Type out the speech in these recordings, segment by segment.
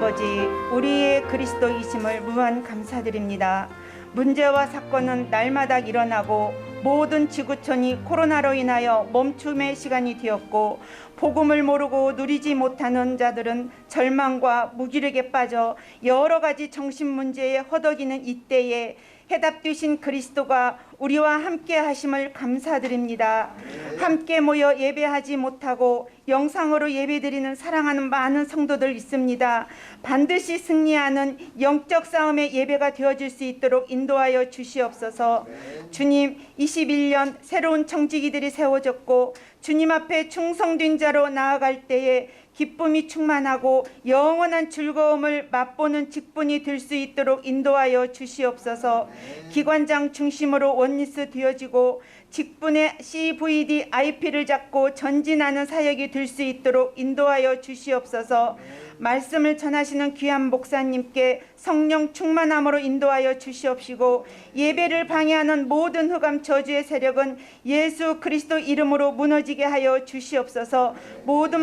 아버지, 우리의 그리스도이심을 무한 감사드립니다. 문제와 사건은 날마다 일어나고 모든 지구촌이 코로나로 인하여 멈춤의 시간이 되었고, 복음을 모르고 누리지 못하는 자들은 절망과 무기력에 빠져 여러 가지 정신 문제에 허덕이는 이때에 해답 되신 그리스도가 우리와 함께 하심을 감사드립니다. 함께 모여 예배하지 못하고 영상으로 예배드리는 사랑하는 많은 성도들 있습니다. 반드시 승리하는 영적 싸움의 예배가 되어질 수 있도록 인도하여 주시옵소서. 주님, 21년 새로운 청지기들이 세워졌고 주님 앞에 충성된 자로 나아갈 때에 기쁨이 충만하고 영원한 즐거움을 맛보는 직분이 될 수 있도록 인도하여 주시옵소서. 기관장 중심으로 원리스 되어지고 직분의 CVD IP를 잡고 전진하는 사역이 될 수 있도록 인도하여 주시옵소서. 말씀을 전하시는 귀한 목사님께 성령 충만함으로 인도하여 주시옵시고, 예배를 방해하는 모든 흑암 저주의 세력은 예수 그리스도 이름으로 무너지게 하여 주시옵소서. 모든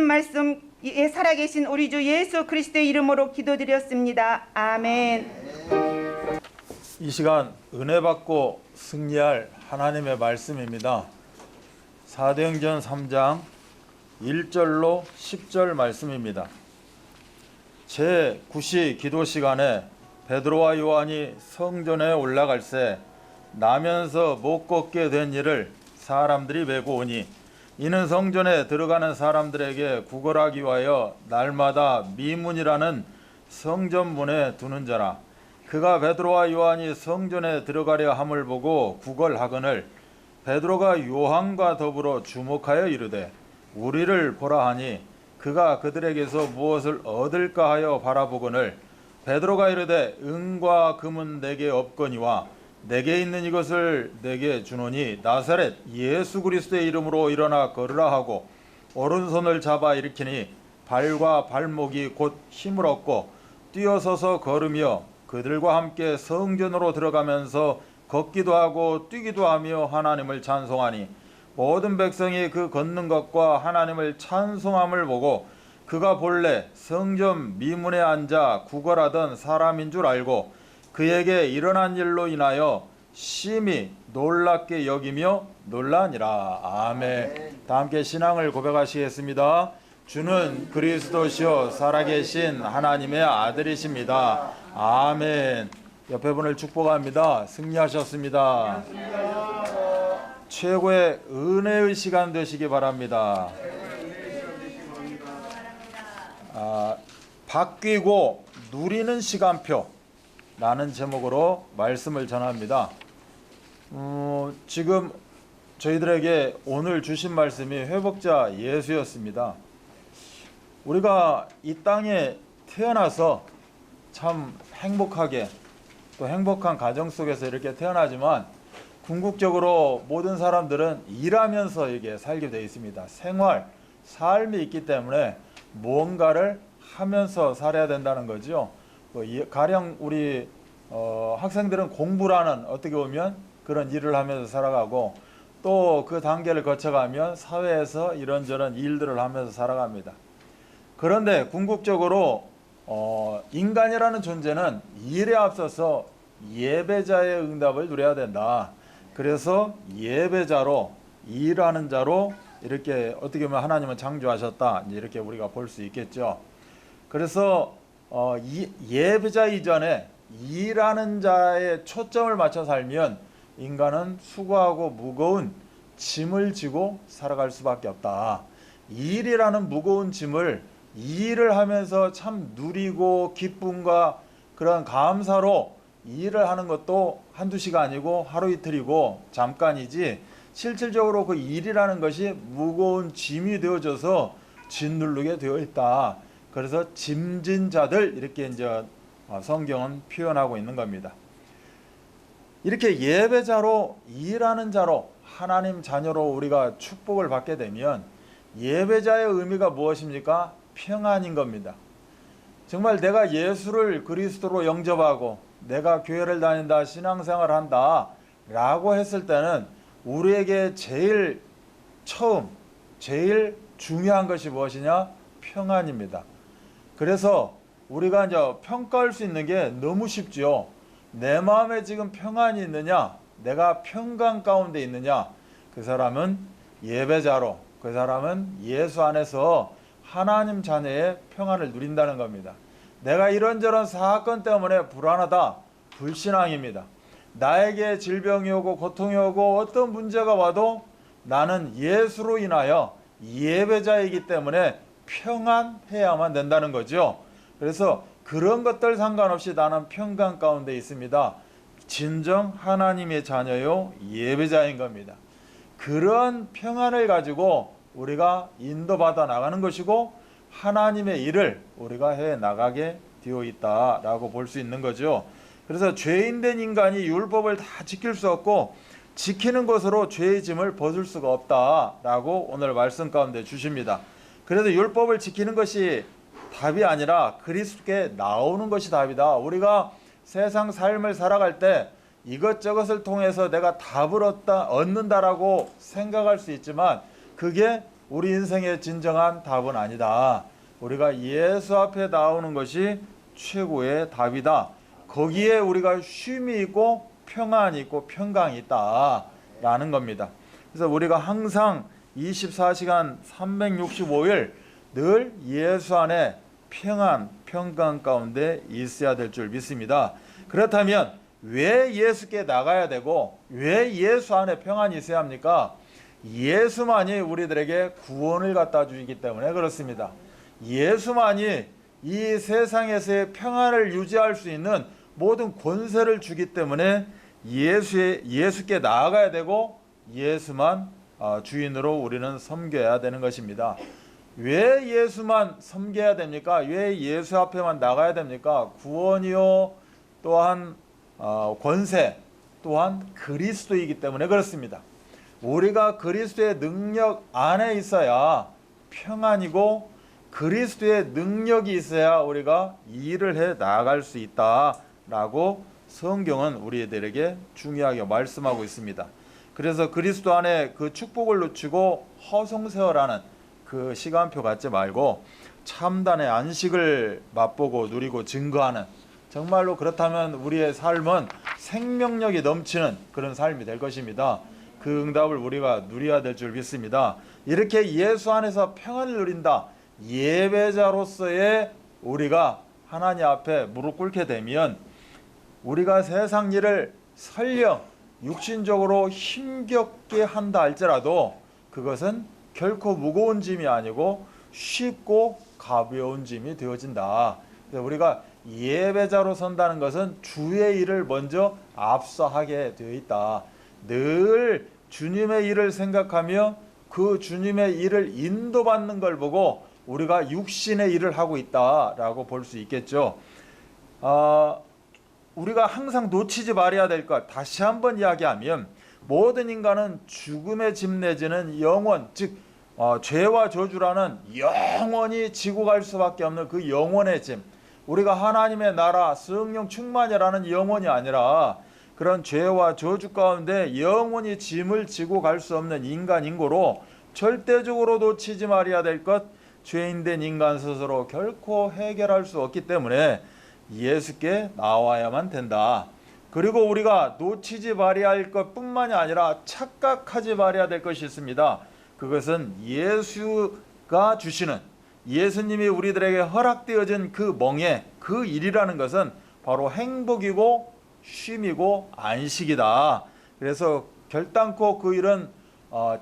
말씀에 살아계신 우리 주 예수 그리스도의 이름으로 기도드렸습니다. 아멘. 이 시간 은혜 받고 승리할 하나님의 말씀입니다. 사도행전 3장 1절로 10절 말씀입니다. 제9시 기도 시간에 베드로와 요한이 성전에 올라갈새 나면서 못 걷게 된 이를 사람들이 메고 오니, 이는 성전에 들어가는 사람들에게 구걸하기 위하여 날마다 미문이라는 성전문에 두는 자라. 그가 베드로와 요한이 성전에 들어가려 함을 보고 구걸하거늘 베드로가 요한과 더불어 주목하여 이르되 우리를 보라 하니, 그가 그들에게서 무엇을 얻을까 하여 바라보거늘 베드로가 이르되 은과 금은 내게 없거니와 내게 있는 이것을 내게 주노니 나사렛 예수 그리스도의 이름으로 일어나 걸으라 하고 오른손을 잡아 일으키니 발과 발목이 곧 힘을 얻고 뛰어서서 걸으며 그들과 함께 성전으로 들어가면서 걷기도 하고 뛰기도 하며 하나님을 찬송하니, 모든 백성이 그 걷는 것과 하나님을 찬송함을 보고 그가 본래 성전 미문에 앉아 구걸하던 사람인 줄 알고 그에게 일어난 일로 인하여 심히 놀랍게 여기며 놀라니라. 아멘. 다 함께 신앙을 고백하시겠습니다. 주는 그리스도시요 살아계신 하나님의 아들이십니다. 아멘. 옆에 분을 축복합니다. 승리하셨습니다. 최고의 은혜의 시간 되시기 바랍니다. 바뀌고 누리는 시간표 라는 제목으로 말씀을 전합니다. 지금 저희들에게 오늘 주신 말씀이 회복자 예수였습니다. 우리가 이 땅에 태어나서 참 행복하게 또 행복한 가정 속에서 이렇게 태어나지만 궁극적으로 모든 사람들은 일하면서 이게 살게 되어 있습니다. 삶이 있기 때문에 뭔가를 하면서 살아야 된다는 거죠. 가령 우리 학생들은 공부라는 어떻게 보면 그런 일을 하면서 살아가고, 또 그 단계를 거쳐가면 사회에서 이런저런 일들을 하면서 살아갑니다. 그런데 궁극적으로 인간이라는 존재는 일에 앞서서 예배자의 응답을 누려야 된다. 그래서 예배자로, 일하는 자로 이렇게 어떻게 보면 하나님은 창조하셨다, 이렇게 우리가 볼 수 있겠죠. 그래서 예배자 이전에 일하는 자의 초점을 맞춰 살면 인간은 수고하고 무거운 짐을 지고 살아갈 수밖에 없다. 일이라는 무거운 짐을 일을 하면서 참 누리고 기쁨과 그런 감사로 일을 하는 것도 한두 시간이고 하루 이틀이고 잠깐이지, 실질적으로 그 일이라는 것이 무거운 짐이 되어져서 짓누르게 되어 있다. 그래서 짐진 자들, 이렇게 이제 성경은 표현하고 있는 겁니다. 이렇게 예배자로, 일하는 자로, 하나님 자녀로 우리가 축복을 받게 되면 예배자의 의미가 무엇입니까? 평안인 겁니다. 정말 내가 예수를 그리스도로 영접하고 내가 교회를 다닌다, 신앙생활을 한다 라고 했을 때는 우리에게 제일 중요한 것이 무엇이냐? 평안입니다. 그래서 우리가 이제 평가할 수 있는 게 너무 쉽지요. 내 마음에 지금 평안이 있느냐, 내가 평강 가운데 있느냐, 그 사람은 예배자로, 그 사람은 예수 안에서 하나님 자녀의 평안을 누린다는 겁니다. 내가 이런저런 사건 때문에 불안하다, 불신앙입니다. 나에게 질병이 오고 고통이 오고 어떤 문제가 와도 나는 예수로 인하여 예배자이기 때문에 평안해야만 된다는 거죠. 그래서 그런 것들 상관없이 나는 평강 가운데 있습니다. 진정 하나님의 자녀요 예배자인 겁니다. 그런 평안을 가지고 우리가 인도받아 나가는 것이고 하나님의 일을 우리가 해 나가게 되어 있다라고 볼 수 있는 거죠. 그래서 죄인된 인간이 율법을 다 지킬 수 없고 지키는 것으로 죄의 짐을 벗을 수가 없다라고 오늘 말씀 가운데 주십니다. 그래서 율법을 지키는 것이 답이 아니라 그리스도께 나오는 것이 답이다. 우리가 세상 삶을 살아갈 때 이것저것을 통해서 내가 답을 얻는다라고 생각할 수 있지만 그게 우리 인생의 진정한 답은 아니다. 우리가 예수 앞에 나오는 것이 최고의 답이다. 거기에 우리가 쉼이 있고 평안이 있고 평강이 있다라는 겁니다. 그래서 우리가 항상 24시간 365일 늘 예수 안에 평안, 평강 가운데 있어야 될 줄 믿습니다. 그렇다면 왜 예수께 나가야 되고 왜 예수 안에 평안이 있어야 합니까? 예수만이 우리들에게 구원을 갖다 주기 때문에 그렇습니다. 예수만이 이 세상에서의 평안을 유지할 수 있는 모든 권세를 주기 때문에 예수께 나아가야 되고 예수만 주인으로 우리는 섬겨야 되는 것입니다. 왜 예수만 섬겨야 됩니까? 왜 예수 앞에만 나가야 됩니까? 구원이요 또한 권세 또한 그리스도이기 때문에 그렇습니다. 우리가 그리스도의 능력 안에 있어야 평안이고 그리스도의 능력이 있어야 우리가 일을 해 나갈 수 있다라고 성경은 우리들에게 중요하게 말씀하고 있습니다. 그래서 그리스도 안에 그 축복을 놓치고 허송세월하는 그 시간표 갖지 말고 참단의 안식을 맛보고 누리고 증거하는, 정말로 그렇다면 우리의 삶은 생명력이 넘치는 그런 삶이 될 것입니다. 그 응답을 우리가 누려야 될 줄 믿습니다. 이렇게 예수 안에서 평안을 누린다. 예배자로서의 우리가 하나님 앞에 무릎 꿇게 되면 우리가 세상 일을 설령 육신적으로 힘겹게 한다 할지라도 그것은 결코 무거운 짐이 아니고 쉽고 가벼운 짐이 되어진다. 그래서 우리가 예배자로 선다는 것은 주의 일을 먼저 앞서 하게 되어 있다. 늘 주님의 일을 생각하며 그 주님의 일을 인도받는 걸 보고 우리가 육신의 일을 하고 있다라고 볼 수 있겠죠. 우리가 항상 놓치지 말아야 될 것, 다시 한번 이야기하면 모든 인간은 죽음의 짐 내지는 영원, 즉 죄와 저주라는 영원히 지고 갈 수밖에 없는 그 영원의 짐, 우리가 하나님의 나라 성령 충만이라는 영혼이 아니라 그런 죄와 저주 가운데 영원히 짐을 지고 갈 수 없는 인간 인고로 절대적으로 놓치지 말아야 될 것, 죄인된 인간 스스로 결코 해결할 수 없기 때문에 예수께 나와야만 된다. 그리고 우리가 놓치지 말아야 할 것뿐만이 아니라 착각하지 말아야 될 것이 있습니다. 그것은 예수가 주시는, 예수님이 우리들에게 허락되어진 그 멍에, 그 일이라는 것은 바로 행복이고 쉼이고 안식이다. 그래서 결단코 그 일은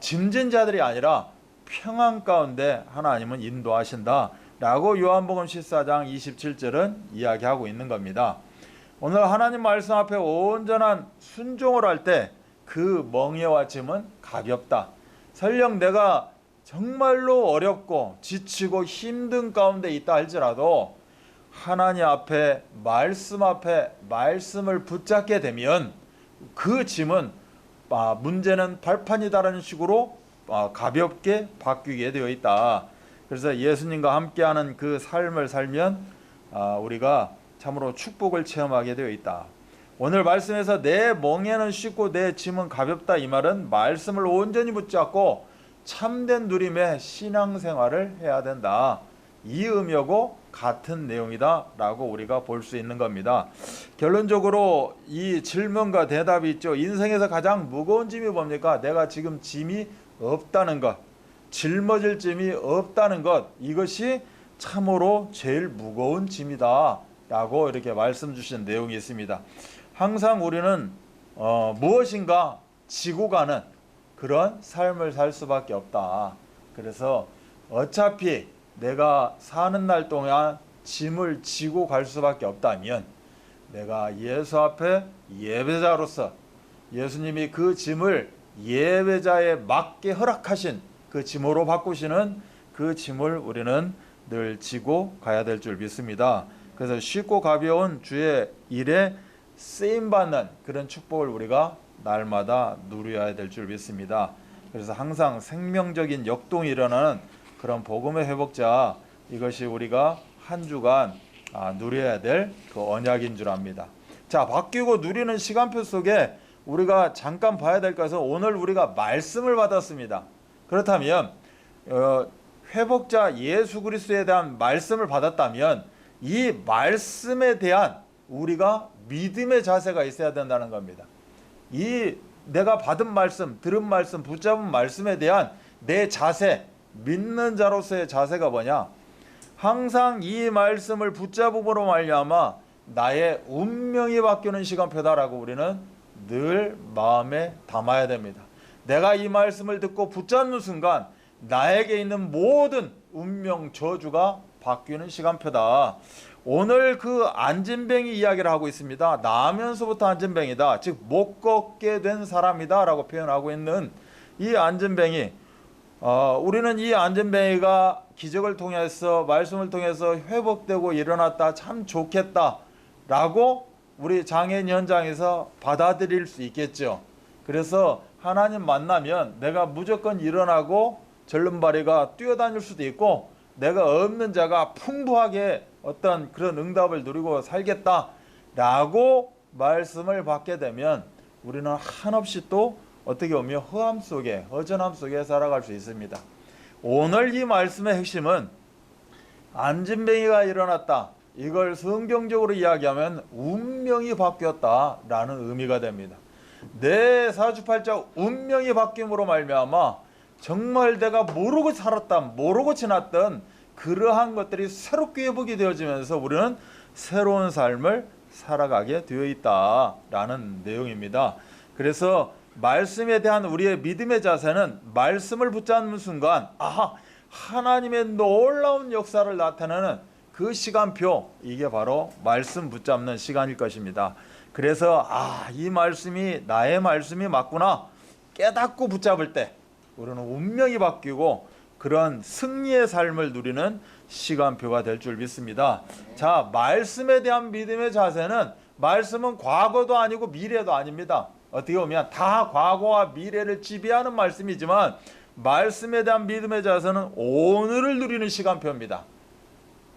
짐진 자들이 아니라 평안 가운데 하나님은 인도하신다 라고 요한복음 14장 27절은 이야기하고 있는 겁니다. 오늘 하나님 말씀 앞에 온전한 순종을 할 때 그 멍에와 짐은 가볍다. 설령 내가 정말로 어렵고 지치고 힘든 가운데 있다 할지라도 하나님 앞에 말씀을 붙잡게 되면 그 짐은 문제는 발판이다라는 식으로 가볍게 바뀌게 되어 있다. 그래서 예수님과 함께하는 그 삶을 살면 우리가 참으로 축복을 체험하게 되어 있다. 오늘 말씀에서 내 멍에는 쉽고 내 짐은 가볍다, 이 말은 말씀을 온전히 붙잡고 참된 누림의 신앙생활을 해야 된다, 이 의미고 같은 내용이다라고 우리가 볼 수 있는 겁니다. 결론적으로 이 질문과 대답이 있죠. 인생에서 가장 무거운 짐이 뭡니까? 내가 지금 짐이 없다는 것, 짊어질 짐이 없다는 것, 이것이 참으로 제일 무거운 짐이다 라고 이렇게 말씀 주신 내용이 있습니다. 항상 우리는 무엇인가 지고 가는 그런 삶을 살 수밖에 없다. 그래서 어차피 내가 사는 날 동안 짐을 지고 갈 수밖에 없다면 내가 예수 앞에 예배자로서 예수님이 그 짐을 예배자에 맞게 허락하신 그 짐으로 바꾸시는 그 짐을 우리는 늘 지고 가야 될 줄 믿습니다. 그래서 쉽고 가벼운 주의 일에 쓰임받는 그런 축복을 우리가 날마다 누려야 될 줄 믿습니다. 그래서 항상 생명적인 역동이 일어나는 그런 복음의 회복자, 이것이 우리가 한 주간 누려야 될 그 언약인 줄 압니다. 자, 바뀌고 누리는 시간표 속에 우리가 잠깐 봐야 될 것은 오늘 우리가 말씀을 받았습니다. 그렇다면 회복자 예수 그리스도에 대한 말씀을 받았다면 이 말씀에 대한 우리가 믿음의 자세가 있어야 된다는 겁니다. 이 내가 받은 말씀, 들은 말씀, 붙잡은 말씀에 대한 내 자세, 믿는 자로서의 자세가 뭐냐? 항상 이 말씀을 붙잡음으로 말미암아 나의 운명이 바뀌는 시간표다라고 우리는 늘 마음에 담아야 됩니다. 내가 이 말씀을 듣고 붙잡는 순간 나에게 있는 모든 운명 저주가 바뀌는 시간표다. 오늘 그 안진뱅이 이야기를 하고 있습니다. 나면서부터 안진뱅이다. 즉 못 걷게 된 사람이다 라고 표현하고 있는 이 안진뱅이, 우리는 이 안진뱅이가 기적을 통해서 말씀을 통해서 회복되고 일어났다, 참 좋겠다 라고 우리 장애인 현장에서 받아들일 수 있겠죠. 그래서 하나님 만나면 내가 무조건 일어나고 절름발이가 뛰어다닐 수도 있고 내가 없는 자가 풍부하게 어떤 그런 응답을 누리고 살겠다라고 말씀을 받게 되면 우리는 한없이 또 어떻게 보면 허함 속에, 허전함 속에 살아갈 수 있습니다. 오늘 이 말씀의 핵심은 안진뱅이가 일어났다. 이걸 성경적으로 이야기하면 운명이 바뀌었다라는 의미가 됩니다. 내 사주팔자 운명이 바뀜으로 말미암아 정말 내가 모르고 살았던, 모르고 지났던 그러한 것들이 새롭게 회복이 되어지면서 우리는 새로운 삶을 살아가게 되어 있다라는 내용입니다. 그래서 말씀에 대한 우리의 믿음의 자세는 말씀을 붙잡는 순간 하나님의 놀라운 역사를 나타내는 그 시간표, 이게 바로 말씀 붙잡는 시간일 것입니다. 그래서 이 말씀이 나의 말씀이 맞구나 깨닫고 붙잡을 때 우리는 운명이 바뀌고 그런 승리의 삶을 누리는 시간표가 될 줄 믿습니다. 자, 말씀에 대한 믿음의 자세는 말씀은 과거도 아니고 미래도 아닙니다. 어떻게 보면 다 과거와 미래를 지배하는 말씀이지만 말씀에 대한 믿음의 자세는 오늘을 누리는 시간표입니다.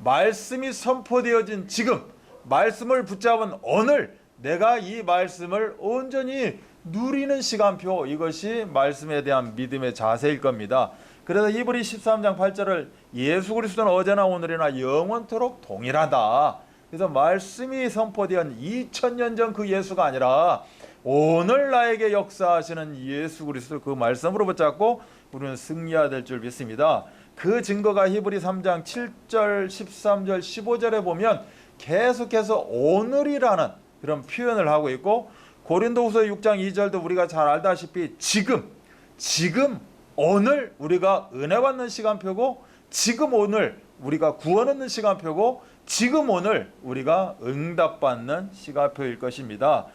말씀이 선포되어진 지금, 말씀을 붙잡은 오늘, 내가 이 말씀을 온전히 누리는 시간표, 이것이 말씀에 대한 믿음의 자세일 겁니다. 그래서 히브리 13장 8절을 예수 그리스도는 어제나 오늘이나 영원토록 동일하다. 그래서 말씀이 선포된 2000년 전 그 예수가 아니라 오늘 나에게 역사하시는 예수 그리스도, 그 말씀으로 붙잡고 우리는 승리해야 될 줄 믿습니다. 그 증거가 히브리 3장 7절, 13절, 15절에 보면 계속해서 오늘이라는 그런 표현을 하고 있고, 고린도후서 6장 2절도 우리가 잘 알다시피 지금 오늘 우리가 은혜 받는 시간표고, 지금 오늘 우리가 구원 얻는 시간표고, 지금 오늘 우리가 응답받는 시간표일 것입니다.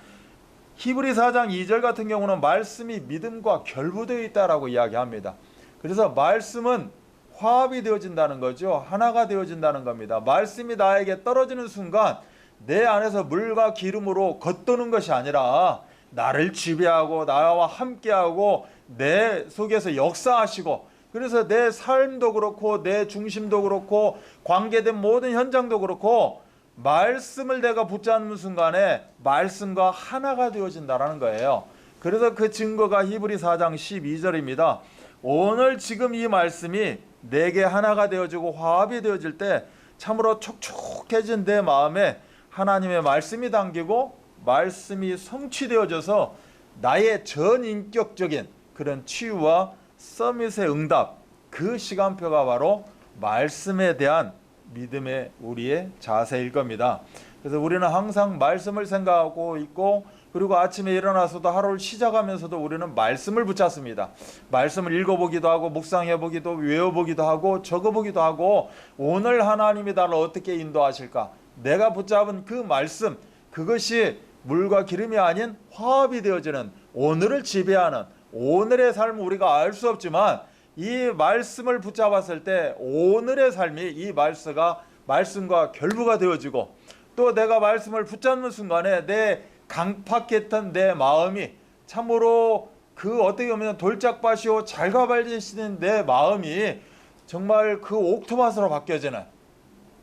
히브리 4장 2절 같은 경우는 말씀이 믿음과 결부되어 있다라고 이야기합니다. 그래서 말씀은 화합이 되어진다는 거죠. 하나가 되어진다는 겁니다. 말씀이 나에게 떨어지는 순간 내 안에서 물과 기름으로 겉도는 것이 아니라 나를 지배하고 나와 함께하고 내 속에서 역사하시고, 그래서 내 삶도 그렇고 내 중심도 그렇고 관계된 모든 현장도 그렇고 말씀을 내가 붙잡는 순간에 말씀과 하나가 되어진다는 거예요. 그래서 그 증거가 히브리 4장 12절입니다. 오늘 지금 이 말씀이 내게 하나가 되어지고 화합이 되어질 때 참으로 촉촉해진 내 마음에 하나님의 말씀이 담기고 말씀이 성취되어져서 나의 전인격적인 그런 치유와 서밋의 응답, 그 시간표가 바로 말씀에 대한 믿음의 우리의 자세일 겁니다. 그래서 우리는 항상 말씀을 생각하고 있고, 그리고 아침에 일어나서도 하루를 시작하면서도 우리는 말씀을 붙잡습니다. 말씀을 읽어보기도 하고 묵상해보기도, 외워보기도 하고 적어보기도 하고, 오늘 하나님이 나를 어떻게 인도하실까, 내가 붙잡은 그 말씀, 그것이 물과 기름이 아닌 화합이 되어지는, 오늘을 지배하는 오늘의 삶을 우리가 알 수 없지만 이 말씀을 붙잡았을 때 오늘의 삶이 이 말씀과 결부가 되어지고, 또 내가 말씀을 붙잡는 순간에 내 강팍했던 내 마음이 참으로 그 어떻게 보면 돌짝밭이요 잘가발리시는 내 마음이 정말 그 옥토밭으로 바뀌어지는,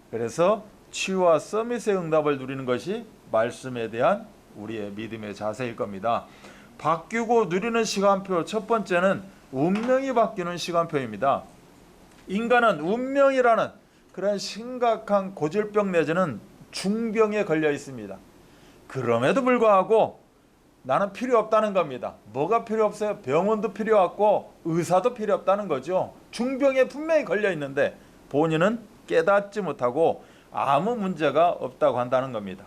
그래서 치유와 서밋의 응답을 누리는 것이 말씀에 대한 우리의 믿음의 자세일 겁니다. 바뀌고 누리는 시간표, 첫 번째는 운명이 바뀌는 시간표입니다. 인간은 운명이라는 그런 심각한 고질병 내지는 중병에 걸려 있습니다. 그럼에도 불구하고 나는 필요 없다는 겁니다. 뭐가 필요 없어요? 병원도 필요 없고 의사도 필요 없다는 거죠. 중병에 분명히 걸려 있는데 본인은 깨닫지 못하고 아무 문제가 없다고 한다는 겁니다.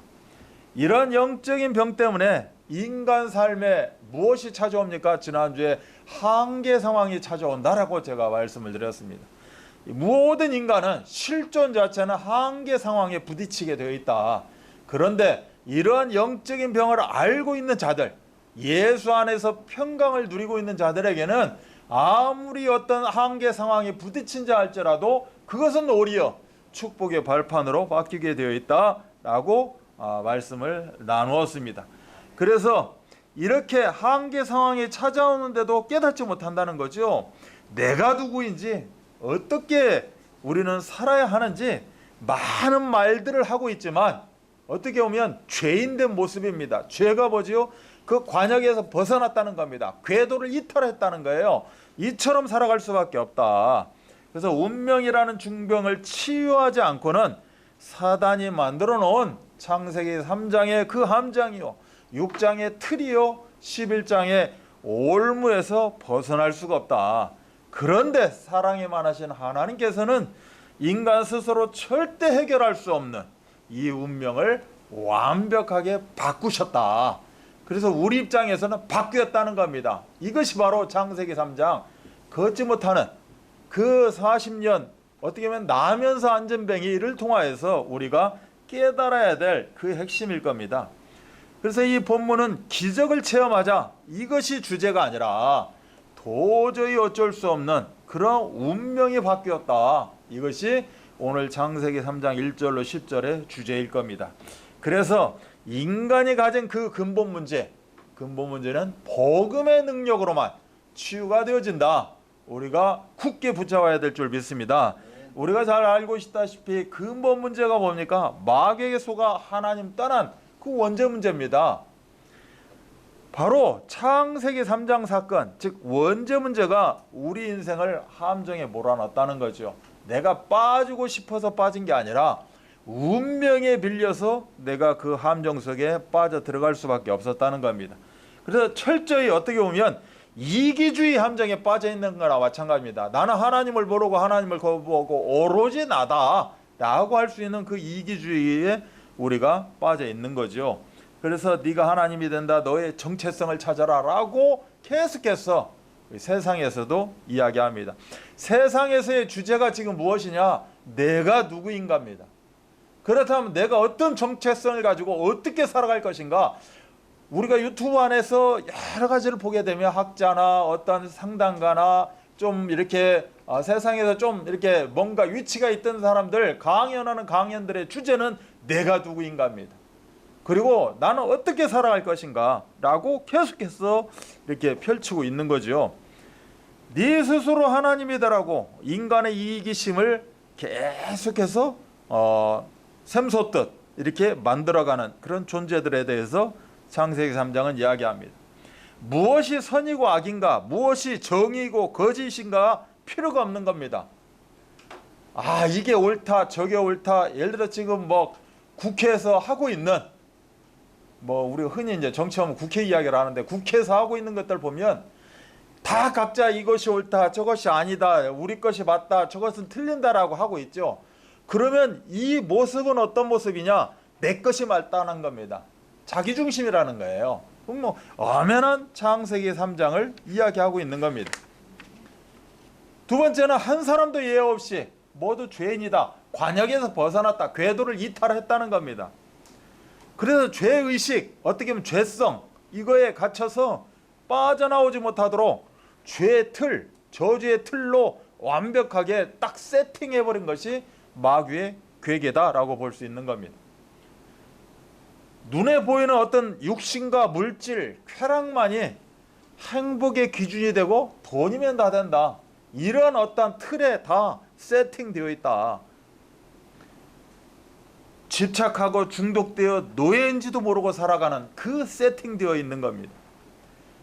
이런 영적인 병 때문에 인간 삶에 무엇이 찾아옵니까? 지난주에 한계 상황이 찾아온다라고 제가 말씀을 드렸습니다. 모든 인간은 실존 자체는 한계 상황에 부딪히게 되어 있다. 그런데 이러한 영적인 병을 알고 있는 자들, 예수 안에서 평강을 누리고 있는 자들에게는 아무리 어떤 한계 상황에 부딪힌 자 할지라도 그것은 오히려 축복의 발판으로 바뀌게 되어 있다라고 말씀을 나누었습니다. 그래서 이렇게 한계 상황이 찾아오는데도 깨닫지 못한다는 거죠. 내가 누구인지, 어떻게 우리는 살아야 하는지 많은 말들을 하고 있지만 어떻게 보면 죄인된 모습입니다. 죄가 뭐지요? 그 관역에서 벗어났다는 겁니다. 궤도를 이탈했다는 거예요. 이처럼 살아갈 수밖에 없다. 그래서 운명이라는 중병을 치유하지 않고는 사단이 만들어 놓은 창세기 3장의 그 함장이요, 6장의 틀이요, 11장의 올무에서 벗어날 수가 없다. 그런데 사랑이 많으신 하나님께서는 인간 스스로 절대 해결할 수 없는 이 운명을 완벽하게 바꾸셨다. 그래서 우리 입장에서는 바뀌었다는 겁니다. 이것이 바로 창세기 3장 걷지 못하는 그 40년 어떻게 보면 나면서 안전뱅이를 통하여서 우리가 깨달아야 될 그 핵심일 겁니다. 그래서 이 본문은 기적을 체험하자, 이것이 주제가 아니라 도저히 어쩔 수 없는 그런 운명이 바뀌었다. 이것이 오늘 창세기 3장 1절로 10절의 주제일 겁니다. 그래서 인간이 가진 그 근본 문제는 복음의 능력으로만 치유가 되어진다. 우리가 굳게 붙잡아야 될 줄 믿습니다. 우리가 잘 알고 있다시피 근본 문제가 뭡니까? 마귀에게 속아 하나님 떠난 그 원죄 문제입니다. 바로 창세기 3장 사건, 즉 원죄 문제가 우리 인생을 함정에 몰아넣었다는 거죠. 내가 빠지고 싶어서 빠진 게 아니라 운명에 빌려서 내가 그 함정 속에 빠져 들어갈 수밖에 없었다는 겁니다. 그래서 철저히 어떻게 보면 이기주의 함정에 빠져 있는 거나 마찬가지입니다. 나는 하나님을 모르고 하나님을 거부하고 오로지 나다 라고 할 수 있는 그 이기주의에 우리가 빠져 있는 거죠. 그래서 네가 하나님이 된다, 너의 정체성을 찾아라 라고 계속해서 세상에서도 이야기합니다. 세상에서의 주제가 지금 무엇이냐? 내가 누구인가입니다. 그렇다면 내가 어떤 정체성을 가지고 어떻게 살아갈 것인가? 우리가 유튜브 안에서 여러 가지를 보게 되면 학자나 어떤 상담가나 좀 이렇게 세상에서 좀 이렇게 뭔가 위치가 있던 사람들 강연하는 강연들의 주제는 내가 누구인가입니다. 그리고 나는 어떻게 살아갈 것인가 라고 계속해서 이렇게 펼치고 있는 거죠. 네 스스로 하나님이다라고 인간의 이기심을 계속해서 샘솟듯 이렇게 만들어가는 그런 존재들에 대해서 창세기 3장은 이야기합니다. 무엇이 선이고 악인가, 무엇이 정의고 거짓인가 필요가 없는 겁니다. 아 이게 옳다 저게 옳다, 예를 들어 지금 뭐 국회에서 하고 있는, 뭐 우리 흔히 이제 정치하면 국회 이야기를 하는데, 국회에서 하고 있는 것들 보면 다 각자 이것이 옳다 저것이 아니다, 우리 것이 맞다 저것은 틀린다라고 하고 있죠. 그러면 이 모습은 어떤 모습이냐? 내 것이 맞다는 겁니다. 자기중심이라는 거예요. 그럼 뭐 엄연한 창세기 3장을 이야기하고 있는 겁니다. 두 번째는 한 사람도 예외 없이 모두 죄인이다, 관역에서 벗어났다, 궤도를 이탈했다는 겁니다. 그래서 죄의식, 어떻게 보면 죄성, 이거에 갇혀서 빠져나오지 못하도록 죄의 틀, 저주의 틀로 완벽하게 딱 세팅해버린 것이 마귀의 괴계다라고 볼 수 있는 겁니다. 눈에 보이는 어떤 육신과 물질, 쾌락만이 행복의 기준이 되고 돈이면 다 된다, 이런 어떤 틀에 다 세팅되어 있다. 집착하고 중독되어 노예인지도 모르고 살아가는 그 세팅되어 있는 겁니다.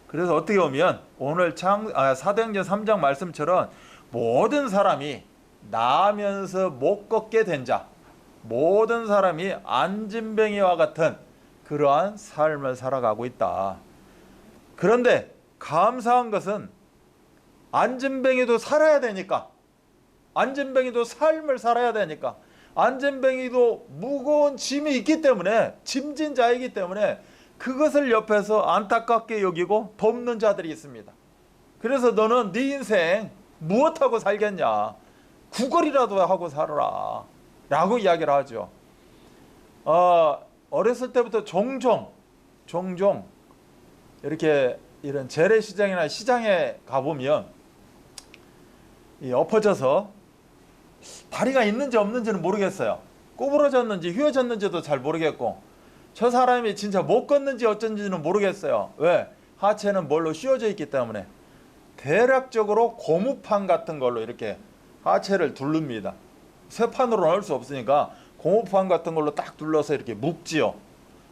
그래서 어떻게 보면 오늘 사도행전 3장 말씀처럼 모든 사람이 나으면서 못 걷게 된 자, 모든 사람이 안진뱅이와 같은 그러한 삶을 살아가고 있다. 그런데 감사한 것은 안진뱅이도 살아야 되니까, 안진뱅이도 삶을 살아야 되니까, 안진뱅이도 무거운 짐이 있기 때문에, 짐진 자이기 때문에 그것을 옆에서 안타깝게 여기고 돕는 자들이 있습니다. 그래서 너는 네 인생 무엇하고 살겠냐, 구걸이라도 하고 살아라 라고 이야기를 하죠. 어렸을 때부터 종종 이렇게 이런 재래시장이나 시장에 가보면 엎어져서 다리가 있는지 없는지는 모르겠어요. 구부러졌는지 휘어졌는지도 잘 모르겠고, 저 사람이 진짜 못 걷는지 어쩐지는 모르겠어요. 왜? 하체는 뭘로 씌워져 있기 때문에. 대략적으로 고무판 같은 걸로 이렇게 하체를 둘릅니다. 쇠판으로 넣을 수 없으니까 고무판 같은 걸로 딱 둘러서 이렇게 묶지요.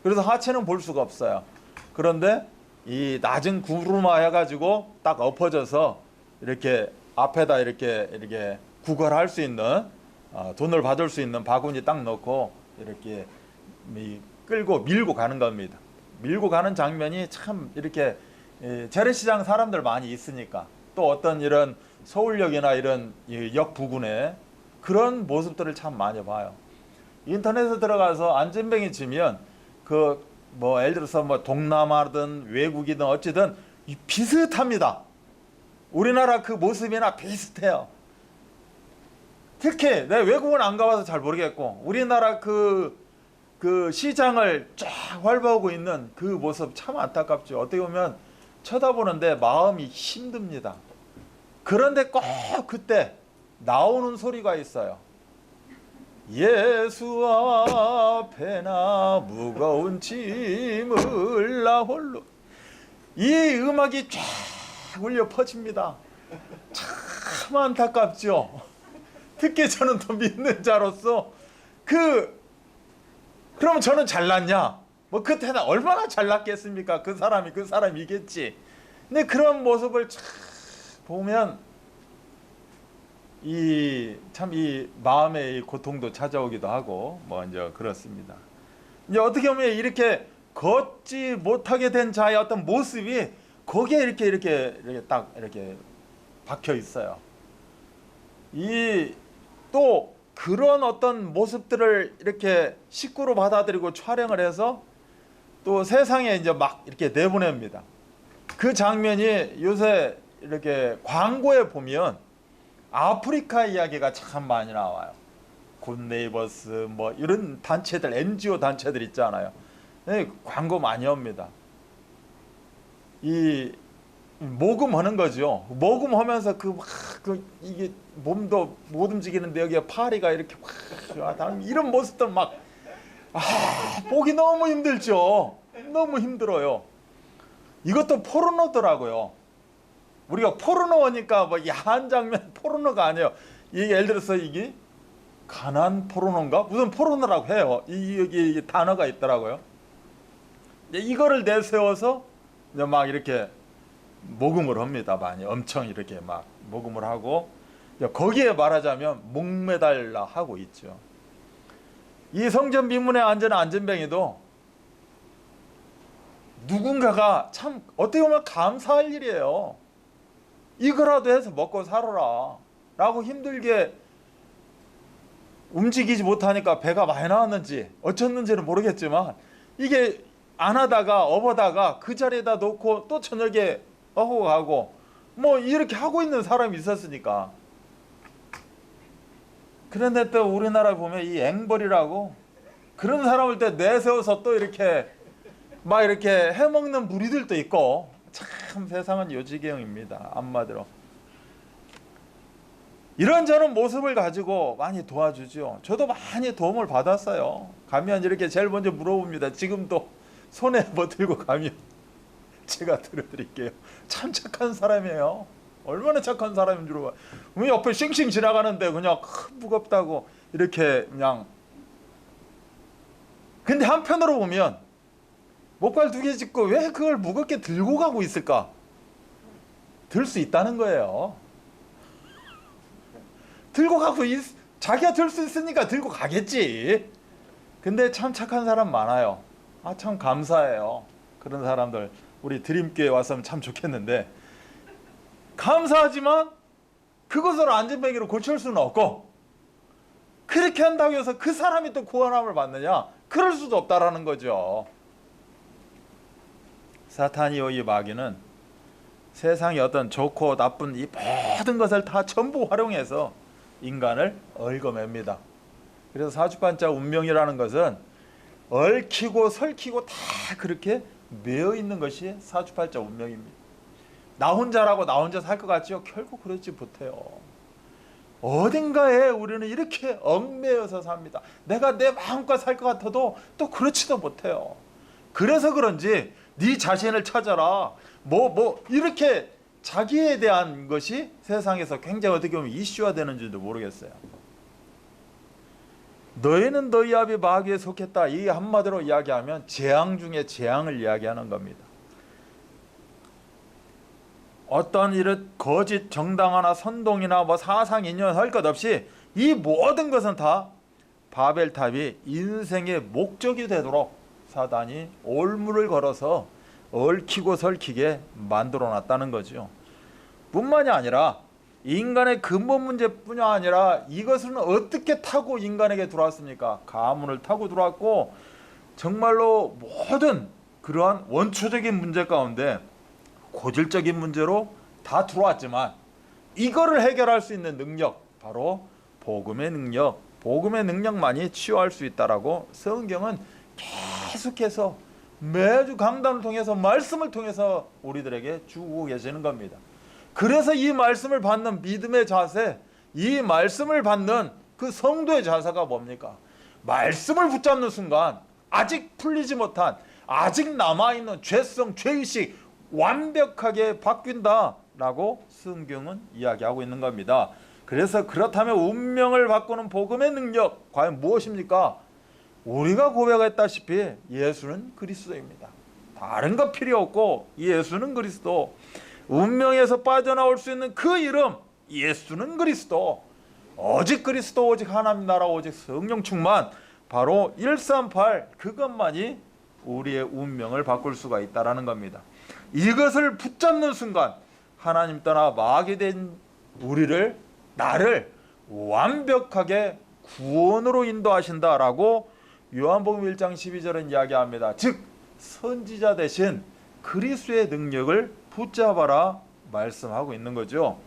그래서 하체는 볼 수가 없어요. 그런데 이 낮은 구루마 해가지고 딱 엎어져서 이렇게 앞에다 이렇게 구걸할 수 있는, 돈을 받을 수 있는 바구니 딱 넣고 이렇게 끌고 밀고 가는 겁니다. 밀고 가는 장면이 참 이렇게 재래시장 사람들 많이 있으니까, 또 어떤 이런 서울역이나 이런 역 부근에 그런 모습들을 참 많이 봐요. 인터넷에 들어가서 안진뱅이 치면 뭐 예를 들어서 뭐 동남아든 외국이든 어찌든 비슷합니다. 우리나라 그 모습이나 비슷해요. 특히 내가 외국은 안 가봐서 잘 모르겠고, 우리나라 그 시장을 쫙 활보하고 있는 그 모습 참 안타깝죠. 어떻게 보면 쳐다보는데 마음이 힘듭니다. 그런데 꼭 그때 나오는 소리가 있어요. 예수 앞에 나 무거운 짐을 나 홀로. 이 음악이 쫙 울려 퍼집니다. 참 안타깝죠. 특히 저는 또 믿는 자로서 그러면 저는 잘났냐? 뭐 그때는 얼마나 잘났겠습니까? 그 사람이겠지. 근데 그런 모습을 참 보면 이 마음의 고통도 찾아오기도 하고 뭐 이제 그렇습니다. 이제 어떻게 보면 이렇게 걷지 못하게 된 자의 어떤 모습이 거기에 이렇게 딱 이렇게 박혀 있어요. 또 그런 어떤 모습들을 이렇게 식구로 받아들이고 촬영을 해서 또 세상에 이제 막 이렇게 내보냅니다. 그 장면이 요새 이렇게 광고에 보면 아프리카 이야기가 참 많이 나와요. 굿네이버스 뭐 이런 단체들, NGO 단체들 있잖아요. 네, 광고 많이 옵니다. 이 모금하는 거죠. 모금하면서 이게 몸도 못 움직이는데 여기에 파리가 이렇게 이런 모습들 막 보기 너무 힘들죠. 너무 힘들어요. 이것도 포르노더라고요. 우리가 포르노니까 뭐 야한 장면 포르노가 아니에요. 이게 예를 들어서 이게 가난 포르노인가 무슨 포르노라고 해요. 이 단어가 있더라고요. 이거를 내세워서 이제 막 이렇게 모금을 합니다. 많이 엄청 이렇게 막 모금을 하고, 거기에 말하자면 목매달라 하고 있죠. 이 성전 비문에 앉은 안전뱅이도 누군가가 참 어떻게 보면 감사할 일이에요. 이거라도 해서 먹고 살아라 라고 힘들게 움직이지 못하니까 배가 많이 나왔는지 어쩌는지는 모르겠지만 이게 안 하다가 업어다가 그 자리에다 놓고 또 저녁에 하고 가고 뭐 이렇게 하고 있는 사람이 있었으니까. 그런데 또 우리나라 보면 이 앵벌이라고 그런 사람을 또 내세워서 또 이렇게 막 이렇게 해먹는 무리들도 있고, 참 세상은 요지경입니다. 한마디로 이런저런 모습을 가지고 많이 도와주죠. 저도 많이 도움을 받았어요. 가면 이렇게 제일 먼저 물어봅니다. 지금도 손에 뭐 들고 가면 제가 들어드릴게요. 참 착한 사람이에요. 얼마나 착한 사람인 줄 알아요. 옆에 싱싱 지나가는데 그냥 무겁다고 이렇게 그냥. 근데 한편으로 보면 목발 2개 짚고 왜 그걸 무겁게 들고 가고 있을까? 들 수 있다는 거예요. 들고 가고 자기가 들 수 있으니까 들고 가겠지. 근데 참 착한 사람 많아요. 참 감사해요. 그런 사람들 우리 드림교회 왔으면 참 좋겠는데, 감사하지만 그것을 안전뱅이로 고칠 수는 없고, 그렇게 한다고 해서 그 사람이 또 구원함을 받느냐? 그럴 수도 없다라는 거죠. 사탄이요, 이 마귀는 세상의 어떤 좋고 나쁜 이 모든 것을 다 전부 활용해서 인간을 얽어맵니다. 그래서 사주팔자 운명이라는 것은 얽히고 설키고 다 그렇게 매여 있는 것이 사주팔자 운명입니다. 나 혼자라고 나 혼자 살 것 같지요? 결국 그렇지 못해요. 어딘가에 우리는 이렇게 얽매여서 삽니다. 내가 내 마음껏 살 것 같아도 또 그렇지도 못해요. 그래서 그런지 네 자신을 찾아라. 이렇게 자기에 대한 것이 세상에서 굉장히 어떻게 보면 이슈화 되는지도 모르겠어요. 너희는 너희 아비 마귀에 속했다. 이 한마디로 이야기하면 재앙 중에 재앙을 이야기하는 겁니다. 어떤 이런 거짓 정당화나 선동이나 사상 인연 할 것 없이 이 모든 것은 다 바벨탑이 인생의 목적이 되도록 사단이 올무를 걸어서 얽히고 설키게 만들어 놨다는 거죠. 뿐만이 아니라 인간의 근본 문제뿐이 아니라 이것은 어떻게 타고 인간에게 들어왔습니까? 가문을 타고 들어왔고, 정말로 모든 그러한 원초적인 문제 가운데 고질적인 문제로 다 들어왔지만 이거를 해결할 수 있는 능력, 바로 복음의 능력, 복음의 능력만이 치유할 수 있다라고 성경은 계속해서 매주 강단을 통해서 말씀을 통해서 우리들에게 주고 계시는 겁니다. 그래서 이 말씀을 받는 믿음의 자세, 이 말씀을 받는 그 성도의 자세가 뭡니까? 말씀을 붙잡는 순간 아직 풀리지 못한, 아직 남아있는 죄성, 죄의식 완벽하게 바뀐다라고 성경은 이야기하고 있는 겁니다. 그래서 그렇다면 운명을 바꾸는 복음의 능력 과연 무엇입니까? 우리가 고백했다시피 예수는 그리스도입니다. 다른 거 필요 없고 예수는 그리스도. 운명에서 빠져나올 수 있는 그 이름, 예수는 그리스도. 오직 그리스도, 오직 하나님 나라, 오직 성령 충만, 바로 138 그것만이 우리의 운명을 바꿀 수가 있다라는 겁니다. 이것을 붙잡는 순간 하나님 떠나 마귀 된 우리를, 나를 완벽하게 구원으로 인도하신다라고 요한복음 1장 12절은 이야기합니다. 즉 선지자 대신 그리스도의 능력을 붙잡아라 말씀하고 있는 거죠.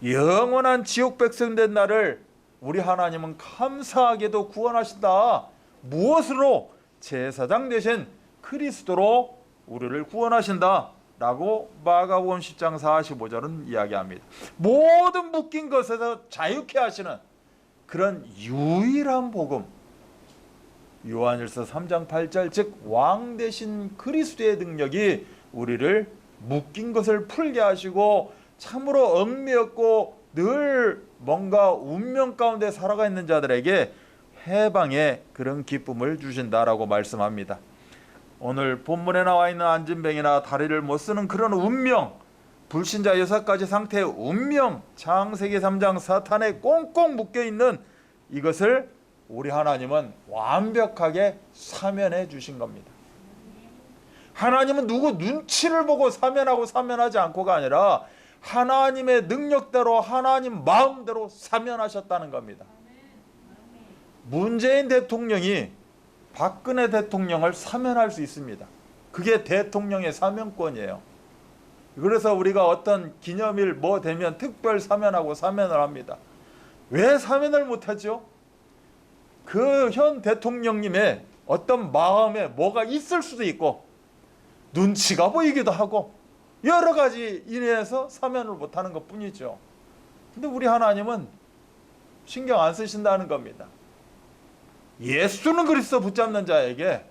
영원한 지옥 백성 된 나를 우리 하나님은 감사하게도 구원하신다. 무엇으로? 제사장 되신 그리스도로 우리를 구원하신다 라고 마가복음 10장 45절은 이야기합니다. 모든 묶인 것에서 자유케 하시는 그런 유일한 복음, 요한일서 3장 8절, 즉 왕 대신 그리스도의 능력이 우리를 묶인 것을 풀게 하시고 참으로 얽매였고 늘 뭔가 운명 가운데 살아가 있는 자들에게 해방의 그런 기쁨을 주신다라고 말씀합니다. 오늘 본문에 나와 있는 안진뱅이나 다리를 못 쓰는 그런 운명, 불신자 6가지 상태의 운명, 창세기 3장 사탄에 꽁꽁 묶여있는 이것을 우리 하나님은 완벽하게 사면해 주신 겁니다. 하나님은 누구 눈치를 보고 사면하고 사면하지 않고가 아니라 하나님의 능력대로 하나님 마음대로 사면하셨다는 겁니다. 문재인 대통령이 박근혜 대통령을 사면할 수 있습니다. 그게 대통령의 사면권이에요. 그래서 우리가 어떤 기념일 뭐 되면 특별 사면하고 사면을 합니다. 왜 사면을 못하죠? 그 현 대통령님의 어떤 마음에 뭐가 있을 수도 있고 눈치가 보이기도 하고 여러 가지 인해서 사면을 못하는 것 뿐이죠. 근데 우리 하나님은 신경 안 쓰신다는 겁니다. 예수는 그리스도 붙잡는 자에게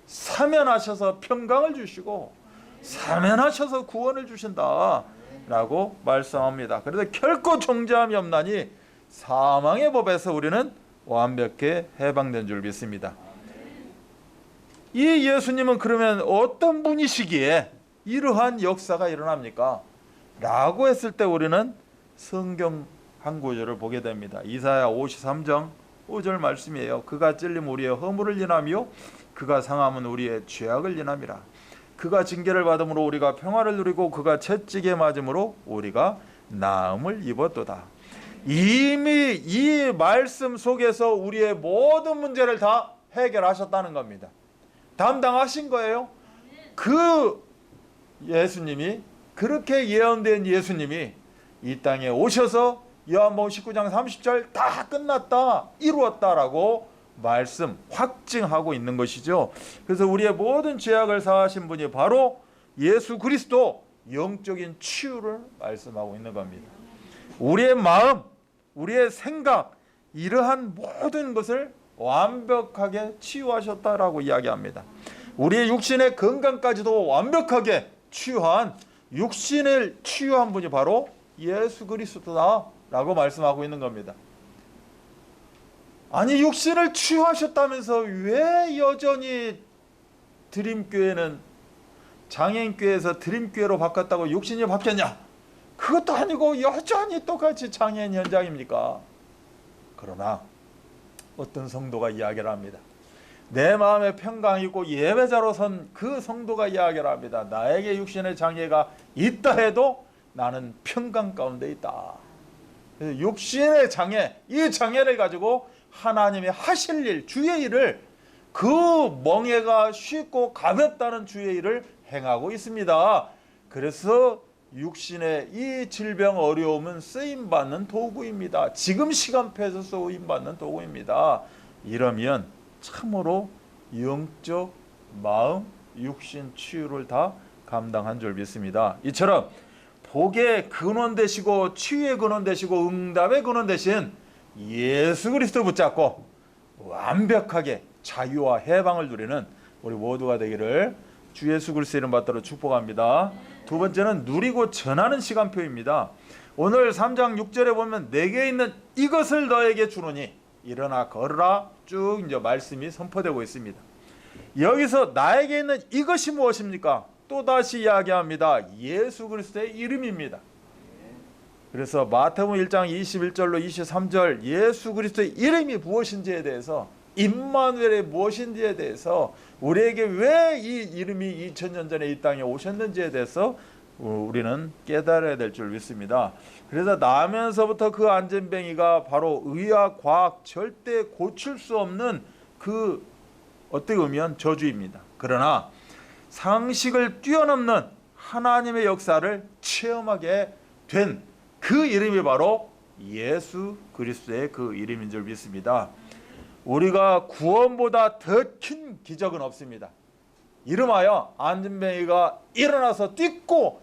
사면하셔서 평강을 주시고 사면하셔서 구원을 주신다 라고 말씀합니다. 그래서 결코 존재함이 없나니 사망의 법에서 우리는 완벽히 해방된 줄 믿습니다. 이 예수님은 그러면 어떤 분이시기에 이러한 역사가 일어납니까? 라고 했을 때 우리는 성경 한 구절을 보게 됩니다. 이사야 53장 5절 말씀이에요. 그가 찔림 우리의 허물을 인하며 그가 상함은 우리의 죄악을 인함이라. 그가 징계를 받음으로 우리가 평화를 누리고 그가 채찍에 맞음으로 우리가 나음을 입었도다. 이미 이 말씀 속에서 우리의 모든 문제를 다 해결하셨다는 겁니다. 담당하신 거예요. 그 예수님이, 그렇게 예언된 예수님이 이 땅에 오셔서 요한복음 19장 30절 다 끝났다, 이루었다라고 말씀 확증하고 있는 것이죠. 그래서 우리의 모든 죄악을 사하신 분이 바로 예수 그리스도, 영적인 치유를 말씀하고 있는 겁니다. 우리의 마음, 우리의 생각, 이러한 모든 것을 완벽하게 치유하셨다라고 이야기합니다. 우리의 육신의 건강까지도 완벽하게 치유한, 육신을 치유한 분이 바로 예수 그리스도다라고 말씀하고 있는 겁니다. 아니, 육신을 치유하셨다면서 왜 여전히 드림교회는 장애인교회에서 드림교회로 바꿨다고 육신이 바뀌었냐? 그것도 아니고 여전히 똑같이 장애인 현장입니까? 그러나 어떤 성도가 이야기를 합니다. 내 마음에 평강이 있고 예배자로 선 그 성도가 이야기를 합니다. 나에게 육신의 장애가 있다 해도 나는 평강 가운데 있다. 육신의 장애, 이 장애를 가지고 하나님이 하실 일, 주의 일을, 그 멍에가 쉽고 가볍다는 주의 일을 행하고 있습니다. 그래서 육신의 이 질병 어려움은 쓰임받는 도구입니다. 지금 시간표에서 쓰임받는 도구입니다. 이러면 참으로 영적, 마음, 육신 치유를 다 감당한 줄 믿습니다. 이처럼 복의 근원 되시고 치유의 근원 되시고 응답의 근원 되신 예수 그리스도 붙잡고 완벽하게 자유와 해방을 누리는 우리 모두가 되기를 주 예수 그리스도 이름 받들어 축복합니다. 두 번째는 누리고 전하는 시간표입니다. 오늘 3장 6절에 보면 내게 있는 이것을 너에게 주노니 일어나 걸으라, 쭉 이제 말씀이 선포되고 있습니다. 여기서 나에게 있는 이것이 무엇입니까? 또다시 이야기합니다. 예수 그리스도의 이름입니다. 그래서 마태복음 1장 21절로 23절 예수 그리스도의 이름이 무엇인지에 대해서, 임마누엘이 무엇인지에 대해서, 우리에게 왜 이 이름이 2000년 전에 이 땅에 오셨는지에 대해서 우리는 깨달아야 될 줄 믿습니다. 그래서 나면서부터 그 안전뱅이가 바로 의학, 과학 절대 고칠 수 없는 그 어떻게 보면 저주입니다. 그러나 상식을 뛰어넘는 하나님의 역사를 체험하게 된 그 이름이 바로 예수 그리스도의 그 이름인 줄 믿습니다. 우리가 구원보다 더 큰 기적은 없습니다. 이름하여 안전뱅이가 일어나서 뛰고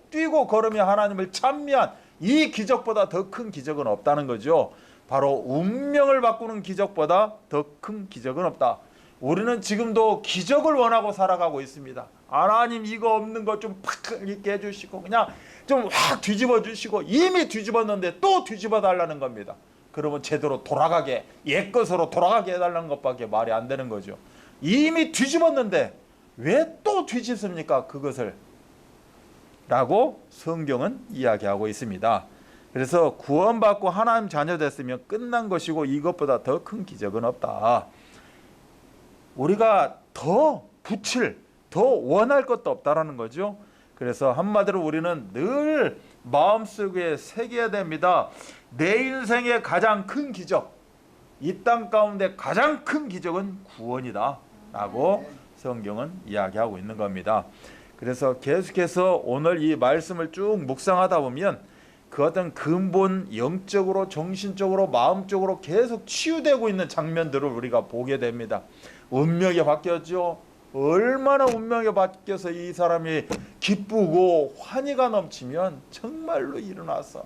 걸으며 하나님을 찬미한 이 기적보다 더 큰 기적은 없다는 거죠. 바로 운명을 바꾸는 기적보다 더 큰 기적은 없다. 우리는 지금도 기적을 원하고 살아가고 있습니다. 하나님 이거 없는 거 좀 팍 있게 해주시고 그냥 좀 확 뒤집어 주시고, 이미 뒤집었는데 또 뒤집어 달라는 겁니다. 그러면 제대로 돌아가게, 옛것으로 돌아가게 해달라는 것밖에 말이 안 되는 거죠. 이미 뒤집었는데 왜 또 뒤집습니까? 그것을 라고 성경은 이야기하고 있습니다. 그래서 구원받고 하나님 자녀 됐으면 끝난 것이고 이것보다 더 큰 기적은 없다. 우리가 더 붙일, 더 원할 것도 없다라는 거죠. 그래서 한마디로 우리는 늘 마음속에 새겨야 됩니다. 내 인생의 가장 큰 기적, 이 땅 가운데 가장 큰 기적은 구원이다 라고 성경은 이야기하고 있는 겁니다. 그래서 계속해서 오늘 이 말씀을 쭉 묵상하다 보면 그 어떤 근본 영적으로 정신적으로 마음적으로 계속 치유되고 있는 장면들을 우리가 보게 됩니다. 운명이 바뀌었죠. 얼마나 운명이 바뀌어서 이 사람이 기쁘고 환희가 넘치면 정말로 일어나서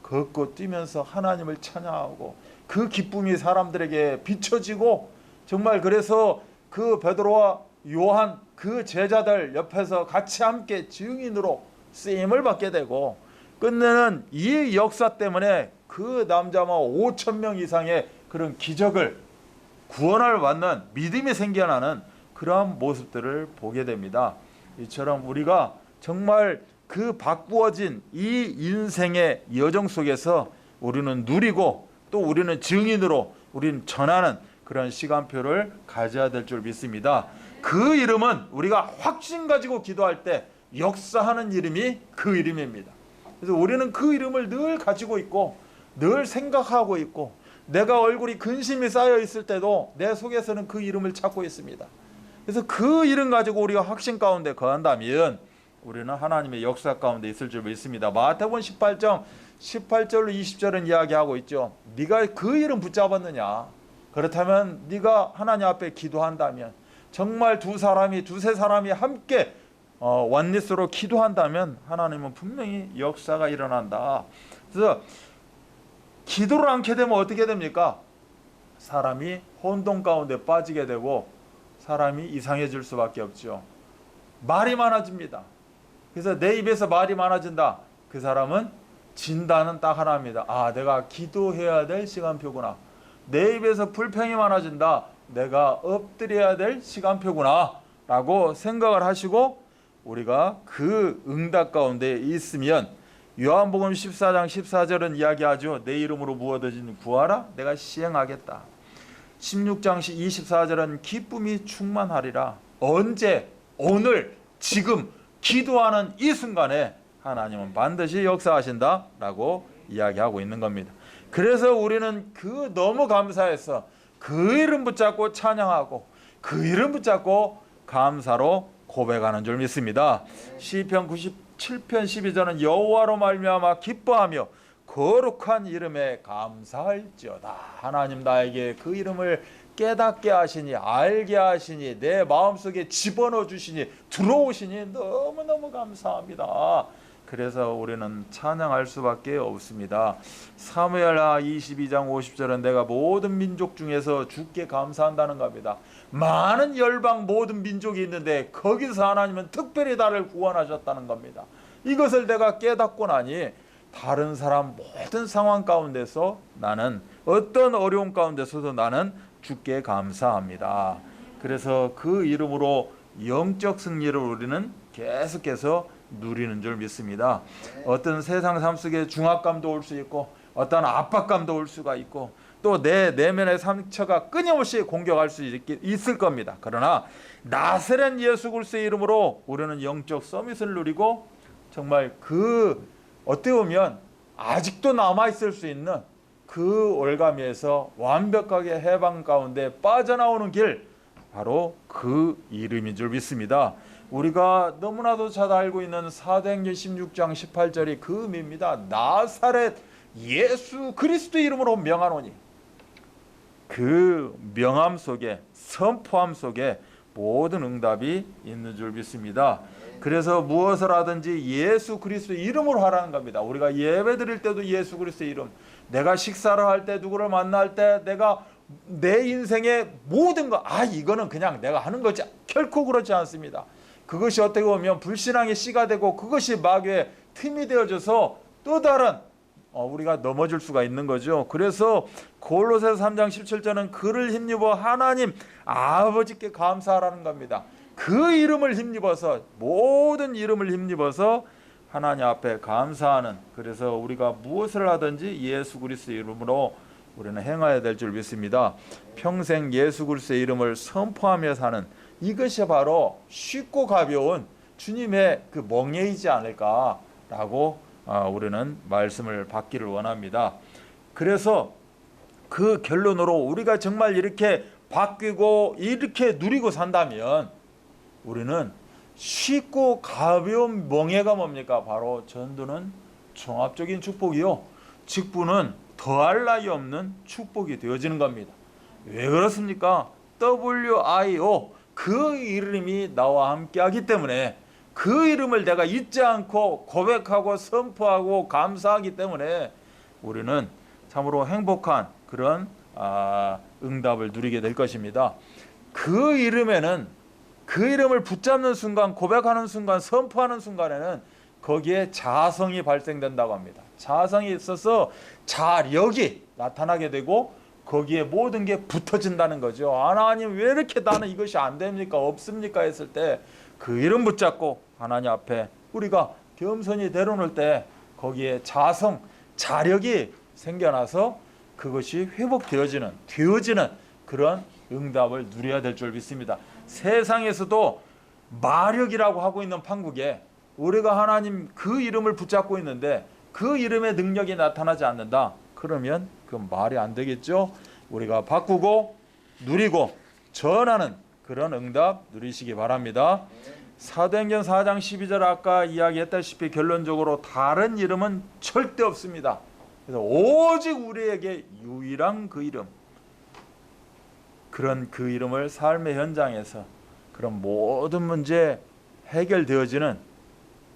걷고 뛰면서 하나님을 찬양하고 그 기쁨이 사람들에게 비춰지고 정말 그래서 그 베드로와 요한 그 제자들 옆에서 같이 함께 증인으로 쓰임을 받게 되고 끝내는 이 역사 때문에 그 남자만 5천 명 이상의 그런 기적을 구원을 받는 믿음이 생겨나는 그러한 모습들을 보게 됩니다. 이처럼 우리가 정말 그 바꾸어진 이 인생의 여정 속에서 우리는 누리고 또 우리는 증인으로 우리는 전하는 그런 시간표를 가져야 될 줄 믿습니다. 그 이름은 우리가 확신 가지고 기도할 때 역사하는 이름이 그 이름입니다. 그래서 우리는 그 이름을 늘 가지고 있고 늘 생각하고 있고 내가 얼굴이 근심이 쌓여 있을 때도 내 속에서는 그 이름을 찾고 있습니다. 그래서 그 이름 가지고 우리가 확신 가운데 거한다면 우리는 하나님의 역사 가운데 있을 줄 믿습니다. 마태복음 18장 18절로 20절은 이야기하고 있죠. 네가 그 이름 붙잡았느냐? 그렇다면 네가 하나님 앞에 기도한다면 정말 두세 사람이 함께 원리스로 기도한다면 하나님은 분명히 역사가 일어난다. 그래서 기도를 않게 되면 어떻게 됩니까? 사람이 혼돈 가운데 빠지게 되고 사람이 이상해질 수밖에 없죠. 말이 많아집니다. 그래서 내 입에서 말이 많아진다. 그 사람은 진단은 딱 하나입니다. 아, 내가 기도해야 될 시간표구나. 내 입에서 불평이 많아진다. 내가 엎드려야 될 시간표구나 라고 생각을 하시고 우리가 그 응답 가운데 있으면 요한복음 14장 14절은 이야기하죠. 내 이름으로 무엇이든 구하라 내가 시행하겠다. 16장 24절은 기쁨이 충만하리라. 언제? 오늘 지금 기도하는 이 순간에 하나님은 반드시 역사하신다 라고 이야기하고 있는 겁니다. 그래서 우리는 그 너무 감사해서 그 이름 붙잡고 찬양하고 그 이름 붙잡고 감사로 고백하는 줄 믿습니다. 시편 97편 12절은 여호와로 말미암아 기뻐하며 거룩한 이름에 감사할지어다. 하나님 나에게 그 이름을 깨닫게 하시니 알게 하시니 내 마음속에 집어넣어 주시니 들어오시니 너무너무 감사합니다. 그래서 우리는 찬양할 수밖에 없습니다. 사무엘하 22장 50절은 내가 모든 민족 중에서 주께 감사한다는 겁니다. 많은 열방 모든 민족이 있는데 거기서 하나님은 특별히 나를 구원하셨다는 겁니다. 이것을 내가 깨닫고 나니 다른 사람 모든 상황 가운데서 나는 어떤 어려움 가운데서도 나는 주께 감사합니다. 그래서 그 이름으로 영적 승리를 우리는 계속해서 누리는 줄 믿습니다. 어떤 세상 삶 속에 중압감도 올 수 있고 어떤 압박감도 올 수가 있고 또 내 내면의 상처가 끊임없이 공격할 수 있을 겁니다. 그러나 나사렛 예수 그리스도의 이름으로 우리는 영적 서밋을 누리고 정말 그 어떻게 보면 아직도 남아있을 수 있는 그 올가미에서 완벽하게 해방 가운데 빠져나오는 길 바로 그 이름인 줄 믿습니다. 우리가 너무나도 잘 알고 있는 사도행전 16장 18절이 그 의미입니다. 나사렛 예수 그리스도 이름으로 명하노니 그 명함 속에 선포함 속에 모든 응답이 있는 줄 믿습니다. 그래서 무엇을 하든지 예수 그리스도 이름으로 하라는 겁니다. 우리가 예배 드릴 때도 예수 그리스도 이름, 내가 식사를 할 때 누구를 만날 때 내가 내 인생의 모든 거 이거는 그냥 내가 하는 거지 결코 그렇지 않습니다. 그것이 어떻게 보면 불신앙의 씨가 되고 그것이 마귀의 틈이 되어져서 또 다른 우리가 넘어질 수가 있는 거죠. 그래서 골로새서 3장 17절은 그를 힘입어 하나님 아버지께 감사하라는 겁니다. 그 이름을 힘입어서 모든 이름을 힘입어서 하나님 앞에 감사하는, 그래서 우리가 무엇을 하든지 예수 그리스도의 이름으로 우리는 행해야 될 줄 믿습니다. 평생 예수 그리스도의 이름을 선포하며 사는, 이것이 바로 쉽고 가벼운 주님의 그 멍에이지 않을까라고 우리는 말씀을 받기를 원합니다. 그래서 그 결론으로 우리가 정말 이렇게 바뀌고 이렇게 누리고 산다면 우리는 쉽고 가벼운 멍에가 뭡니까? 바로 전도는 종합적인 축복이요, 직분은 더할 나위 없는 축복이 되어지는 겁니다. 왜 그렇습니까? WIO, 그 이름이 나와 함께하기 때문에, 그 이름을 내가 잊지 않고 고백하고 선포하고 감사하기 때문에 우리는 참으로 행복한 그런 응답을 누리게 될 것입니다. 그 이름에는, 그 이름을 붙잡는 순간, 고백하는 순간, 선포하는 순간에는 거기에 자성이 발생된다고 합니다. 자성이 있어서 자력이 나타나게 되고 거기에 모든 게 붙어진다는 거죠. 하나님 왜 이렇게 나는 이것이 안 됩니까? 없습니까? 했을 때 그 이름 붙잡고 하나님 앞에 우리가 겸손히 내려놓을 때 거기에 자성, 자력이 생겨나서 그것이 회복되어지는 그런 응답을 누려야 될 줄 믿습니다. 세상에서도 마력이라고 하고 있는 판국에 우리가 하나님 그 이름을 붙잡고 있는데 그 이름의 능력이 나타나지 않는다. 그러면 그 말이 안 되겠죠. 우리가 바꾸고 누리고 전하는 그런 응답 누리시기 바랍니다. 사도행전 4장 12절 아까 이야기했다시피 결론적으로 다른 이름은 절대 없습니다. 그래서 오직 우리에게 유일한 그 이름, 그런 그 이름을 삶의 현장에서 그런 모든 문제 해결되어지는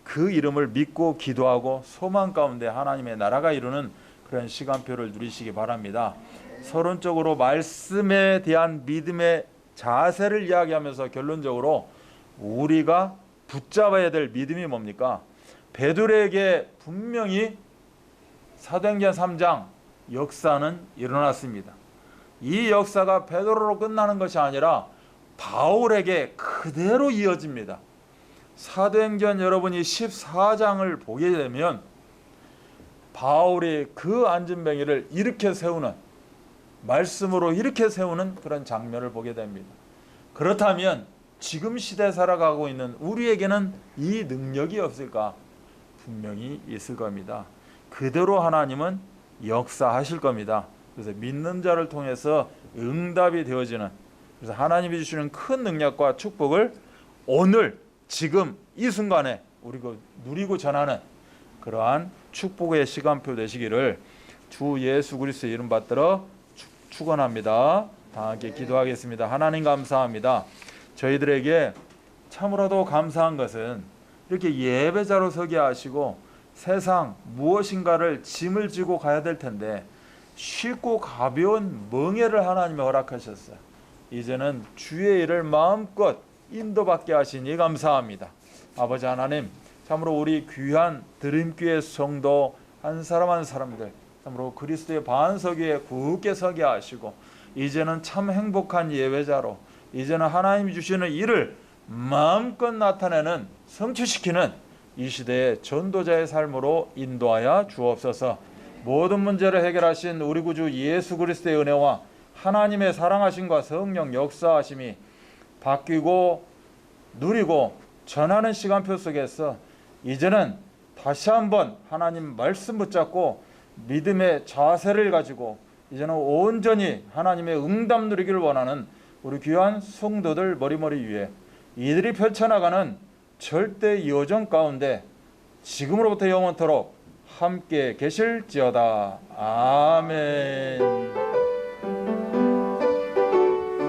그 이름을 믿고 기도하고 소망 가운데 하나님의 나라가 이루는 그런 시간표를 누리시기 바랍니다. 서론적으로 말씀에 대한 믿음의 자세를 이야기하면서 결론적으로 우리가 붙잡아야 될 믿음이 뭡니까? 베드로에게 분명히 사도행전 3장 역사는 일어났습니다. 이 역사가 베드로로 끝나는 것이 아니라 바울에게 그대로 이어집니다. 사도행전 여러분이 14장을 보게 되면 바울이 그 안진뱅이를 일으켜 세우는, 말씀으로 일으켜 세우는 그런 장면을 보게 됩니다. 그렇다면 지금 시대에 살아가고 있는 우리에게는 이 능력이 없을까? 분명히 있을 겁니다. 그대로 하나님은 역사하실 겁니다. 그래서 믿는 자를 통해서 응답이 되어지는, 그래서 하나님이 주시는 큰 능력과 축복을 오늘 지금 이 순간에 우리가 누리고 전하는 그러한 축복의 시간표 되시기를 주 예수 그리스도의 이름 받들어 축원합니다. 다 함께 기도하겠습니다. 하나님 감사합니다. 저희들에게 참으로도 감사한 것은 이렇게 예배자로 서게 하시고 세상 무엇인가를 짐을 지고 가야 될 텐데 쉽고 가벼운 멍에를 하나님이 허락하셨어요. 이제는 주의 일을 마음껏 인도받게 하시니 감사합니다. 아버지 하나님, 참으로 우리 귀한 드림교회 성도 한 사람 한 사람들 참으로 그리스도의 반석 위에 굳게 서게 하시고 이제는 참 행복한 예배자로, 이제는 하나님이 주시는 일을 마음껏 나타내는, 성취시키는 이 시대의 전도자의 삶으로 인도하여 주옵소서. 모든 문제를 해결하신 우리 구주 예수 그리스도의 은혜와 하나님의 사랑하심과 성령 역사하심이 바뀌고 누리고 전하는 시간표 속에서 이제는 다시 한번 하나님 말씀 붙잡고 믿음의 자세를 가지고 이제는 온전히 하나님의 응답 누리기를 원하는 우리 귀한 성도들 머리머리 위에 이들이 펼쳐나가는 절대 여정 가운데 지금으로부터 영원토록 함께 계실지어다. 아멘.